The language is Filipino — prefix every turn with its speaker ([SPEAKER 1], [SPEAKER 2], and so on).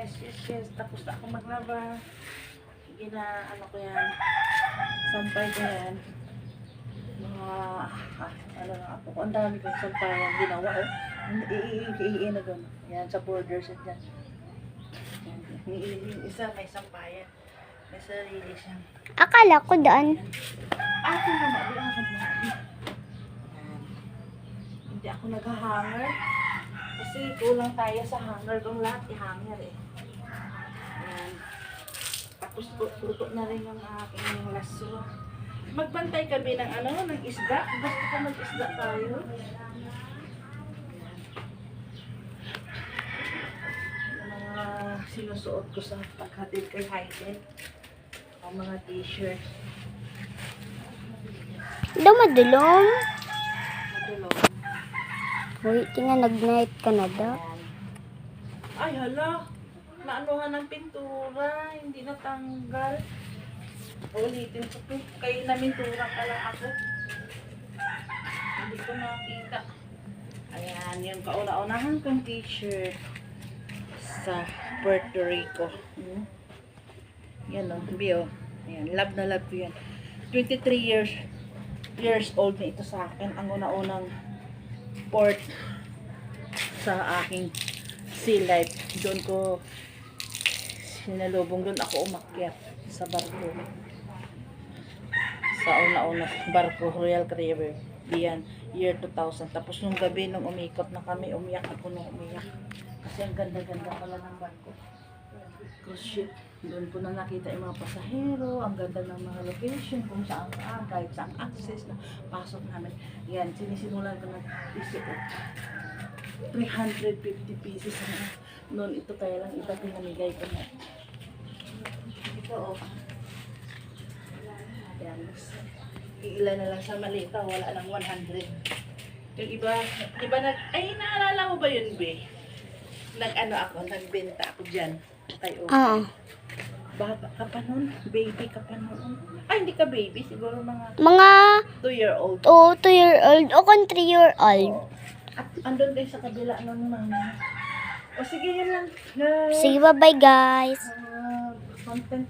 [SPEAKER 1] Yes. Tapos na ako maglaba. Ano ko yan. Sampay ko yan. Ano na ako. Ang dami kong sampayan ginawa. Na doon. Yan, sa borders at dyan. Yung isa may sampayan. May sarili siyang.
[SPEAKER 2] Akala ko doon.
[SPEAKER 1] Ako naman. Hindi ako nag-hanger. Kasi kulang tayo sa hanger. Kung lahat i-hanger eh. Ayan. Tapos luto na rin yung aking laso. Magbantay kami ng ng isda. Gusto ko mag-isda tayo. Yung mga sinusuot ko sa paghatid kay Hayden. Ang mga t-shirt.
[SPEAKER 2] Dumadulong.
[SPEAKER 1] Madulong.
[SPEAKER 2] Uy, tingnan, nag-night ka na daw.
[SPEAKER 1] Ay, hala. Naanuhan ng pintura. Hindi natanggal. Ulitin ko po. Kayo na pintura pala ako. Hindi ko nakita. Ayan, yung kauna-unahan kong t-shirt sa Puerto Rico. Yan o, Bio. Ayan, love na love ko yan. 23 years old na ito sa akin. Ang una-unang port sa aking sea life. Doon ko sinalubong, doon ako umakyat sa barko. Sa una-una barko, Royal Caribbean. Yan, year 2000. Tapos nung gabi, nung umikot na kami, umiyak ako nung umiyak. Kasi ang ganda-ganda pala ng barko. Cruise ship. Doon ko na nakita yung mga pasahero, ang ganda ng mga location, kung saan kahit saan access na pasok namin. Yan, sinisimulan ko ng isip. 350 pieces na. Noon ito kaya lang iba pinamigay ko na. Ito Yan. Iilan na lang sa malita, wala lang 100. Yung iba ay naalala mo ba yun, Be? Nagbenta ako dyan.
[SPEAKER 2] Oo.
[SPEAKER 1] Baba ka pa nun? Baby ka pa nun? Ay, hindi ka baby. Siguro mga
[SPEAKER 2] Mga
[SPEAKER 1] 2-year-old.
[SPEAKER 2] 2-year-old o 3-year-old.
[SPEAKER 1] At andun kayo sa kabila nun, mama. O sige, yun lang. Guys.
[SPEAKER 2] Sige, bye-bye guys.
[SPEAKER 1] Content